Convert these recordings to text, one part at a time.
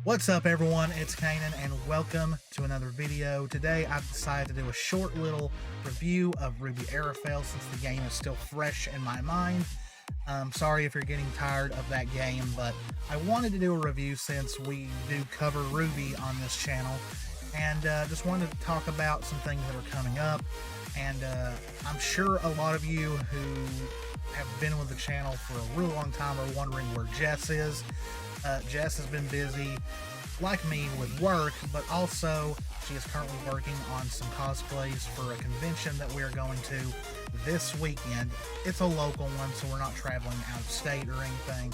What's up everyone, it's Cannan and welcome to another video. Today I've decided to do a short little review of RWBY Arrowfell since the game is still fresh in my mind. Sorry if you're getting tired of that game, but I wanted to do a review since we do cover RWBY on this channel, and just wanted to talk about some things that are coming up. And I'm sure a lot of you who have been with the channel for a really long time are wondering where Jess is. Jess has been busy, like me, with work, but also she is currently working on some cosplays for a convention that we are going to this weekend. It's a local one, so we're not traveling out of state or anything,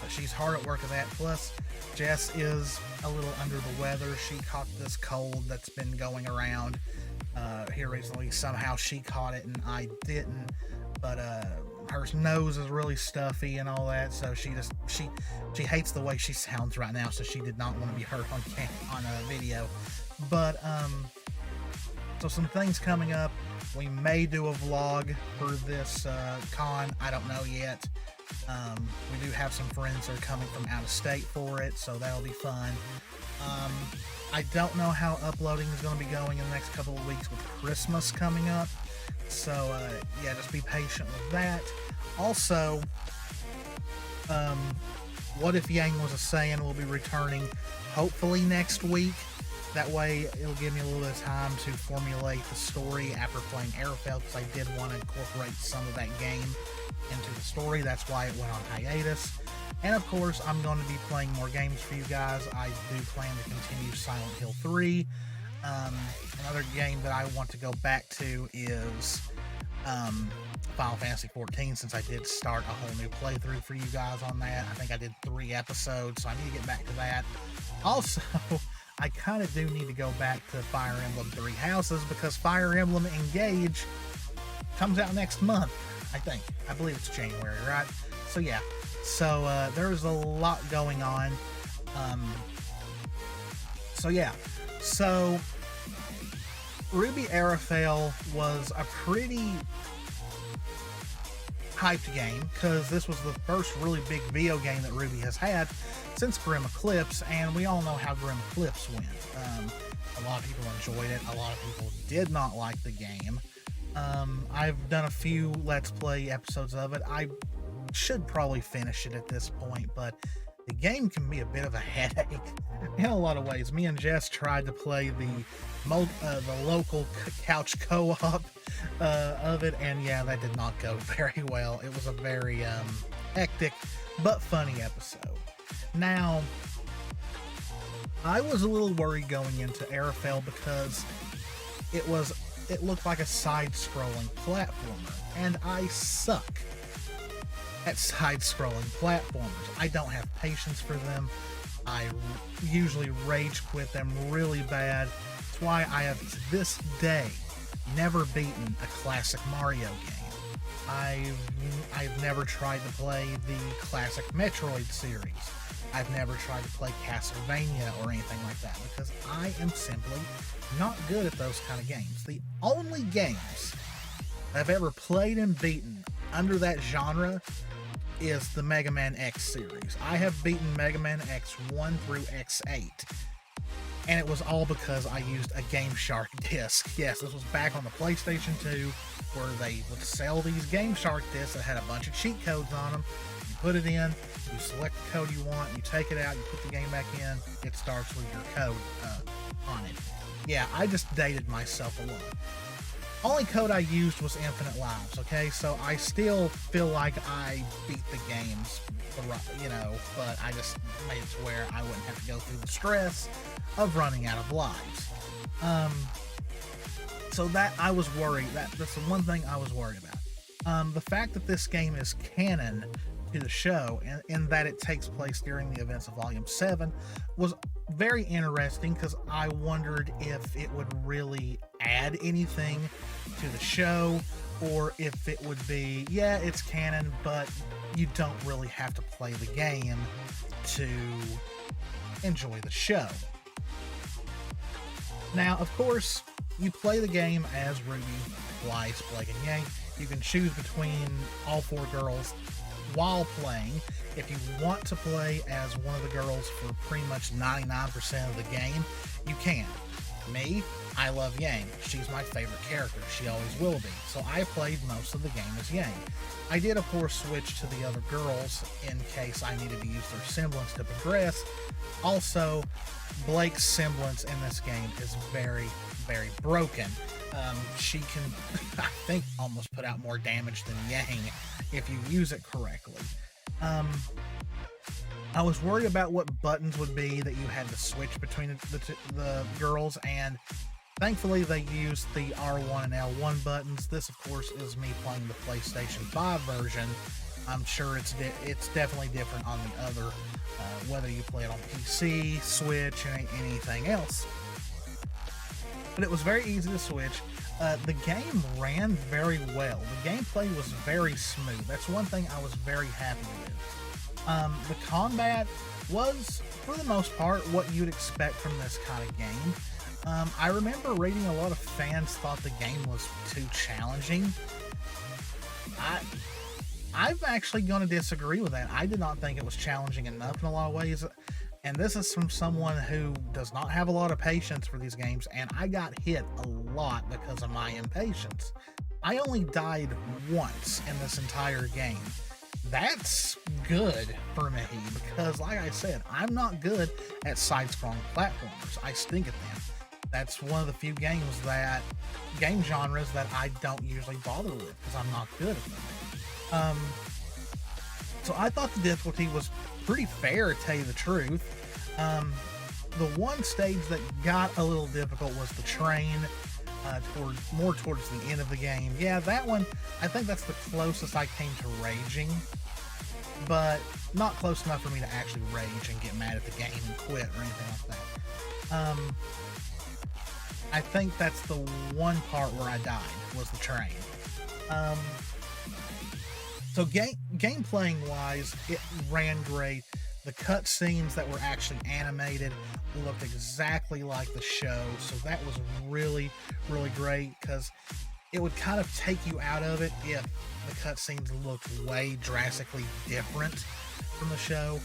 but she's hard at work at that. Plus, Jess is a little under the weather. She caught this cold that's been going around here recently. Somehow she caught it and I didn't, but her nose is really stuffy and all that, so she hates the way she sounds right now, so she did not want to be heard on a video. But so some things coming up. We may do a vlog for this con, I don't know yet. We do have some friends that are coming from out of state for it, so that'll be fun. I don't know how uploading is going to be going in the next couple of weeks with Christmas coming up. So, yeah, just be patient with that. Also, What If Yang Was a Saiyan will be returning hopefully next week. That way, it'll give me a little bit of time to formulate the story after playing Arrowfell, because I did want to incorporate some of that game into the story. That's why it went on hiatus. And of course, I'm going to be playing more games for you guys. I do plan to continue Silent Hill 3. Another game that I want to go back to is Final Fantasy 14, since I did start a whole new playthrough for you guys on that. I think I did 3 episodes, so I need to get back to that. Also, I kind of do need to go back to Fire Emblem Three Houses, because Fire Emblem Engage comes out next month, I think. I believe it's January, right? So yeah, so there's a lot going on. So RWBY Arrowfell was a pretty hyped game, because this was the first really big video game that RWBY has had since Grim Eclipse, and we all know how Grim Eclipse went. A lot of people enjoyed it, a lot of people did not like the game. I've done a few Let's Play episodes of it. I should probably finish it at this point, but the game can be a bit of a headache in a lot of ways. Me and Jess tried to play the local couch co-op of it, and yeah, that did not go very well. It was a very hectic but funny episode. Now, I was a little worried going into Arrowfell because it looked like a side-scrolling platformer, and I suck at side-scrolling platformers. I don't have patience for them. I usually rage quit them really bad. That's why I have to this day never beaten a classic Mario game. I've never tried to play the classic Metroid series. I've never tried to play Castlevania or anything like that, because I am simply not good at those kind of games. The only games I've ever played and beaten under that genre is the Mega Man X series. I have beaten Mega Man X 1 through X8, and it was all because I used a Game Shark disc. Yes, this was back on the PlayStation 2, where they would sell these Game Shark discs that had a bunch of cheat codes on them. You put it in, you select the code you want, you take it out, you put the game back in, it starts with your code on it. Yeah, I just dated myself a lot. Only code I used was infinite lives, okay? So I still feel like I beat the games, you know, but I just made it to where I wouldn't have to go through the stress of running out of lives. So that I was worried. That's the one thing I was worried about. The fact that this game is canon to the show, and in that it takes place during the events of Volume 7, was very interesting, because I wondered if it would really add anything to the show, or if it would be, yeah, it's canon, but you don't really have to play the game to enjoy the show. Now, of course, you play the game as RWBY, Weiss, Blake, and Yang. You can choose between all 4 girls while playing. If you want to play as one of the girls for pretty much 99% of the game, you can. Me, I love Yang. She's my favorite character. She always will be. So I played most of the game as Yang. I did, of course, switch to the other girls in case I needed to use their semblance to progress. Also, Blake's semblance in this game is very, very broken. She can, I think, almost put out more damage than Yang if you use it correctly. I was worried about what buttons would be that you had to switch between the girls, and thankfully they used the R1 and L1 buttons. This, of course, is me playing the PlayStation 5 version. I'm sure it's definitely different on the other, whether you play it on PC, Switch, and anything else. But it was very easy to switch. The game ran very well. The gameplay was very smooth. That's one thing I was very happy with. The combat was, for the most part, what you'd expect from this kind of game. I remember reading a lot of fans thought the game was too challenging. I'm actually going to disagree with that. I did not think it was challenging enough in a lot of ways. And this is from someone who does not have a lot of patience for these games, and I got hit a lot because of my impatience. I only died once in this entire game. That's good for me because, like I said, I'm not good at side-scrolling platformers. I stink at them. That's one of the few game genres that I don't usually bother with because I'm not good at them. So I thought the difficulty was pretty fair, to tell you the truth. The one stage that got a little difficult was the train, more towards the end of the game. Yeah, that one, I think that's the closest I came to raging, but not close enough for me to actually rage and get mad at the game and quit or anything like that. I think that's the one part where I died, was the train. So game playing wise, it ran great. The cutscenes that were actually animated looked exactly like the show, so that was really, really great because it would kind of take you out of it if the cutscenes looked way drastically different from the show.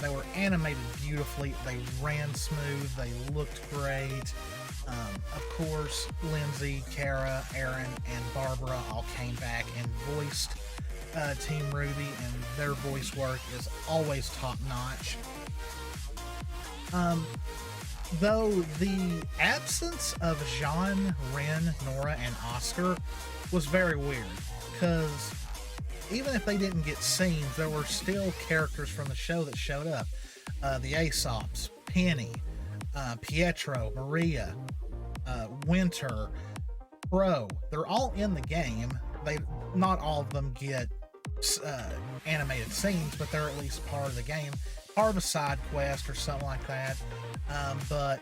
They were animated beautifully, they ran smooth, they looked great. Of course, Lindsay, Kara, Aaron, and Barbara all came back and voiced Team RWBY, and their voice work is always top-notch. Though the absence of Jean, Ren, Nora, and Oscar was very weird, because even if they didn't get scenes, there were still characters from the show that showed up. The Aesops, Penny, Pietro, Maria, Winter, Pro, they're all in the game. Not all of them get animated scenes, but they're at least part of the game, part of a side quest or something like that. But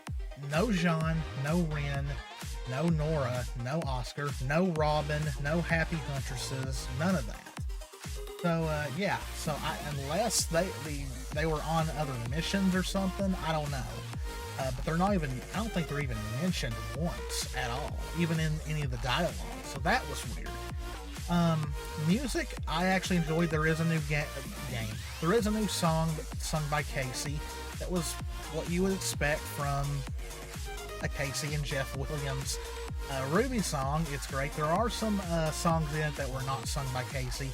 no Jean, no Ren, no Nora, no Oscar, no Robin, no Happy Huntresses, none of that. So yeah, so unless they were on other missions or something, I don't know. But they're not even, I don't think they're even mentioned once at all, even in any of the dialogue. So that was weird. Music, I actually enjoyed. There is a new game. There is a new song sung by Casey. That was what you would expect from a Casey and Jeff Williams RWBY song. It's great. There are some songs in it that were not sung by Casey.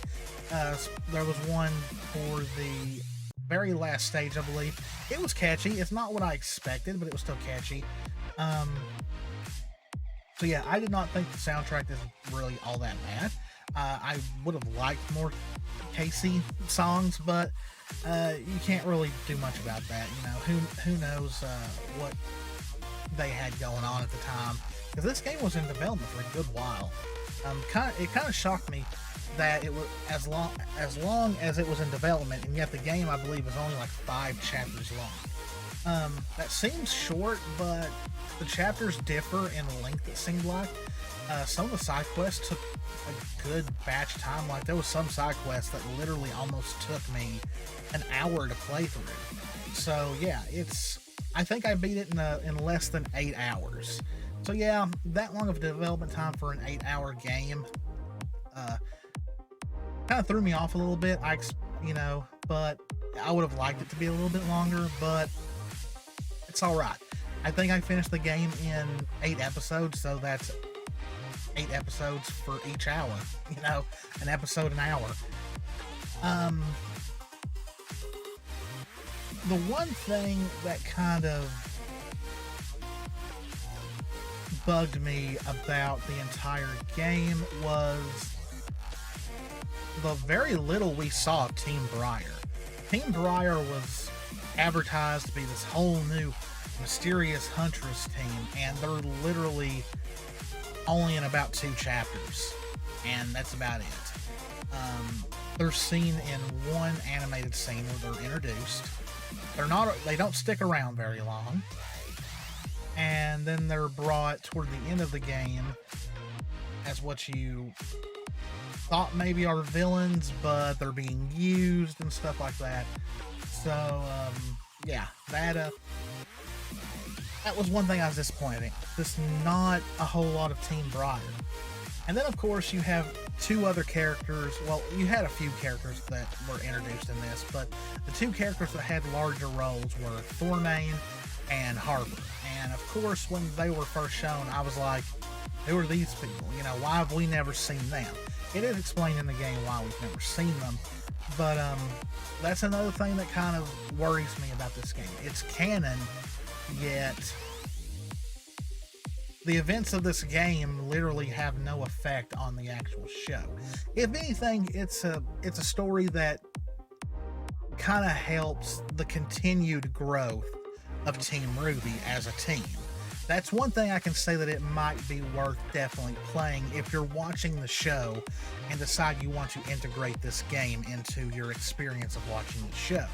There was one for the very last stage, I believe. It was catchy. It's not what I expected, but it was still catchy. So yeah, I did not think the soundtrack is really all that bad. I would have liked more Casey songs, but you can't really do much about that. You know, who knows what they had going on at the time, because this game was in development for a good while. It kind of shocked me that it was as long as it was in development, and yet the game, I believe, is only like 5 chapters long. That seems short, but the chapters differ in length, it seemed like. Some of the side quests took a good batch of time. Like, there was some side quests that literally almost took me an hour to play through. So yeah, I think I beat it in less than 8 hours. So yeah, that long of development time for an 8-hour game kind of threw me off a little bit. you know, but I would have liked it to be a little bit longer, but it's all right. I think I finished the game in 8 episodes, so that's 8 episodes for each hour, you know, an episode an hour. The one thing that kind of bugged me about the entire game was the very little we saw of Team Briar. Team Briar was advertised to be this whole new mysterious huntress team, and they're literally only in about 2 chapters, and that's about it. They're seen in one animated scene where they're introduced. They don't stick around very long, and then they're brought toward the end of the game as what you thought maybe are villains, but they're being used and stuff like that. So yeah, that was one thing I was disappointed in. Just not a whole lot of Team Briar. And then, of course, you have 2 other characters. Well, you had a few characters that were introduced in this, but the 2 characters that had larger roles were Thormain and Harper. And, of course, when they were first shown, I was like, who are these people? You know, why have we never seen them? It is explained in the game why we've never seen them, but that's another thing that kind of worries me about this game. It's canon, yet the events of this game literally have no effect on the actual show. If anything, it's a story that kind of helps the continued growth of Team RWBY as a team. That's one thing I can say that it might be worth definitely playing if you're watching the show and decide you want to integrate this game into your experience of watching the show.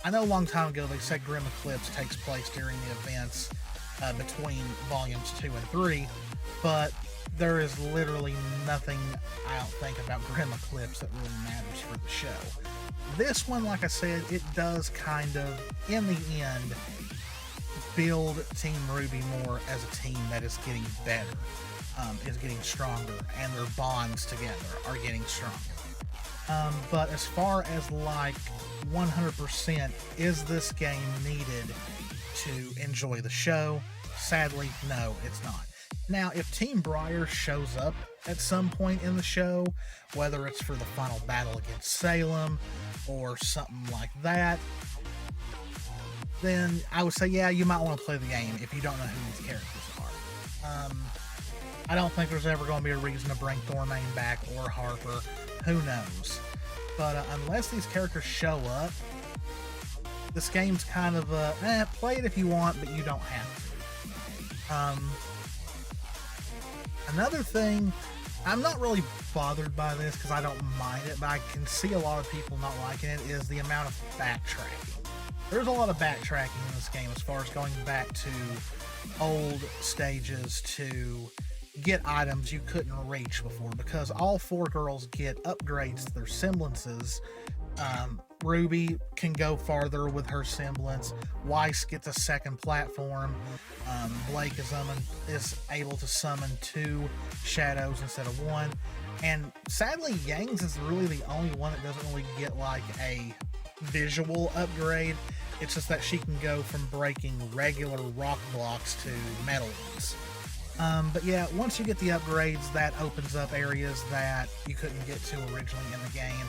I know a long time ago they said Grim Eclipse takes place during the events between volumes 2 and 3, but there is literally nothing, I don't think, about Grim Eclipse that really matters for the show. This one, like I said, it does kind of, in the end, build Team RWBY more as a team that is getting better, is getting stronger, and their bonds together are getting stronger. But as far as like 100%, is this game needed to enjoy the show? Sadly, no, it's not. Now, if Team Briar shows up at some point in the show, whether it's for the final battle against Salem or something like that, then I would say, yeah, you might want to play the game if you don't know who these characters are. I don't think there's ever going to be a reason to bring Thormain back or Harper. Who knows? But unless these characters show up, this game's kind of play it if you want, but you don't have to. Another thing, I'm not really bothered by this because I don't mind it, but I can see a lot of people not liking it, is the amount of backtracking. There's a lot of backtracking in this game as far as going back to old stages to get items you couldn't reach before, because all 4 girls get upgrades to their semblances. RWBY can go farther with her semblance. Weiss gets a second platform. Blake is able to summon 2 shadows instead of 1. And sadly, Yang's is really the only one that doesn't really get like a visual upgrade. It's just that she can go from breaking regular rock blocks to metal ones. But yeah, once you get the upgrades, that opens up areas that you couldn't get to originally in the game,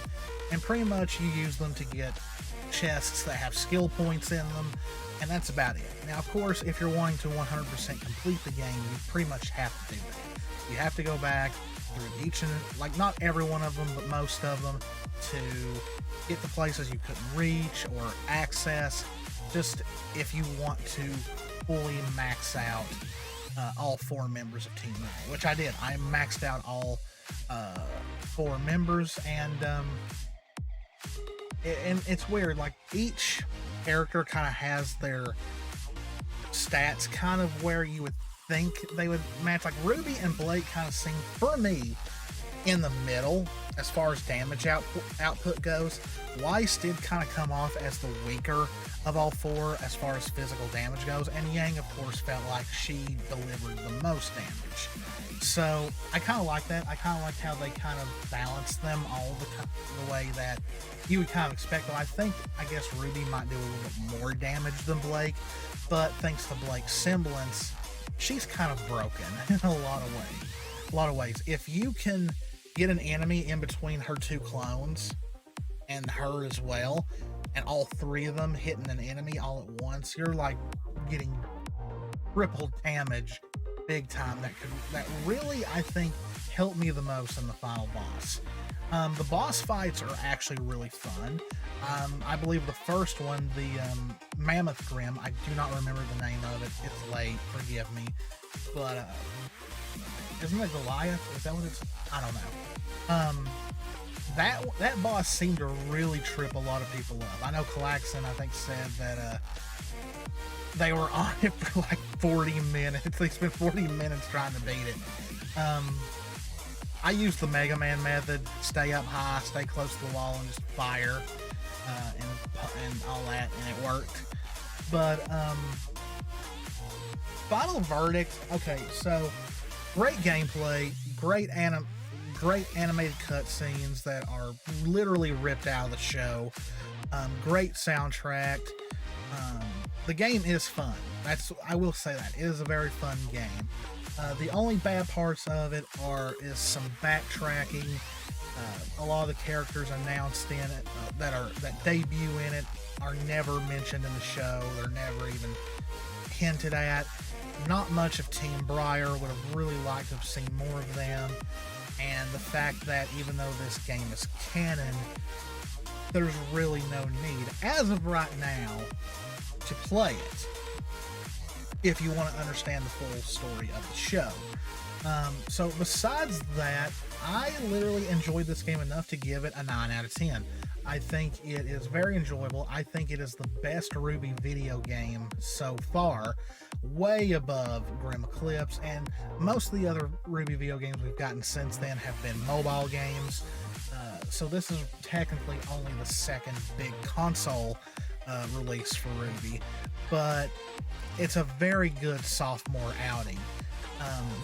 and pretty much you use them to get chests that have skill points in them, and that's about it. Now, of course, if you're wanting to 100% complete the game, you pretty much have to do that. You have to go back through each and, like, not every one of them, but most of them, to get the places you couldn't reach or access, just if you want to fully max out all 4 members of Team RWBY, which I did. I maxed out all 4 members, and it's weird. Like, each character kind of has their stats kind of where you would think they would match. Like, RWBY and Blake kind of seem, for me, in the middle as far as damage output goes. Weiss did kind of come off as the weaker of all four as far as physical damage goes, and Yang, of course, felt like she delivered the most damage. So I kind of like that. I kind of like how they kind of balanced them all the way that you would kind of expect. Though I guess RWBY might do a little bit more damage than Blake, but thanks to Blake's semblance, she's kind of broken in a lot of ways. If you can get an enemy in between her two clones and her as well, and all three of them hitting an enemy all at once, you're like getting triple damage big time. That really, I think, helped me the most in the final boss. The boss fights are actually really fun. I believe the first one, the Mammoth Grim, I do not remember the name of it. It's late, forgive me. But isn't it Goliath? Is that what it's? I don't know. That boss seemed to really trip a lot of people up. I know Klaxon, I think, said that they were on it for like 40 minutes. They spent 40 minutes trying to beat it. I used the Mega Man method: stay up high, stay close to the wall, and just fire and all that, and it worked. But final verdict. Okay, so great gameplay, great animated cutscenes that are literally ripped out of the show. Great soundtrack. The game is fun. I will say that it is a very fun game. The only bad parts of it is some backtracking. A lot of the characters announced in it that debut in it are never mentioned in the show. They're never even hinted at. Not much of Team Briar. Would have really liked to have seen more of them. And the fact that even though this game is canon, there's really no need, as of right now, to play it if you want to understand the full story of the show. So besides that, I literally enjoyed this game enough to give it a 9 out of 10. I think it is very enjoyable. I think it is the best RWBY video game so far, way above Grim Eclipse, and most of the other RWBY video games we've gotten since then have been mobile games. So this is technically only the second big console release for RWBY, but it's a very good sophomore outing.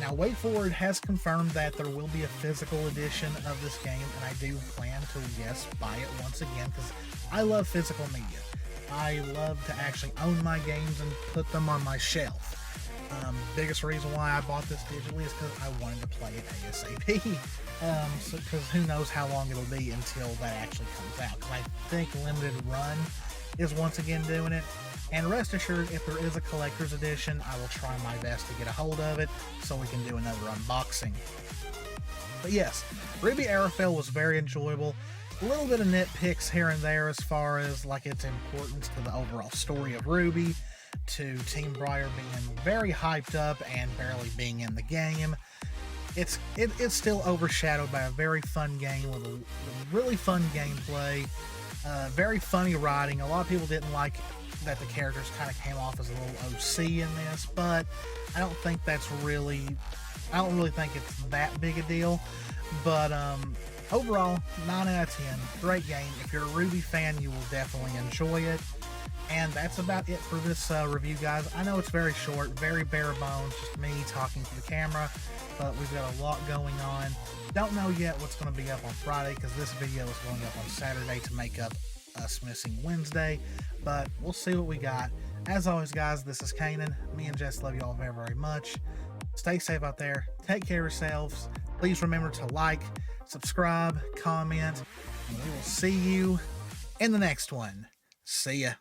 Now, WayForward has confirmed that there will be a physical edition of this game, and I do plan to, yes, buy it once again, because I love physical media. I love to actually own my games and put them on my shelf. Biggest reason why I bought this digitally is because I wanted to play it ASAP. Because who knows how long it'll be until that actually comes out. Because I think Limited Run is once again doing it. And rest assured, if there is a collector's edition, I will try my best to get a hold of it so we can do another unboxing. But yes, RWBY Arrowfell was very enjoyable. A little bit of nitpicks here and there as far as like its importance to the overall story of RWBY, to Team Briar being very hyped up and barely being in the game. It's still overshadowed by a very fun game with a really fun gameplay, very funny writing. A lot of people didn't like that the characters kind of came off as a little OC in this, but I don't really think it's that big a deal. But overall, 9 out of 10, great game. If you're a RWBY fan, you will definitely enjoy it. And that's about it for this review, guys. I know it's very short, very bare bones, just me talking to the camera, but we've got a lot going on. Don't know yet what's going to be up on Friday, because this video is going up on Saturday to make up us missing Wednesday, but we'll see what we got. As always, guys, this is Canaan. Me and Jess love you all very, very much. Stay safe out there. Take care of yourselves. Please remember to like, subscribe, comment, and we will see you in the next one. See ya.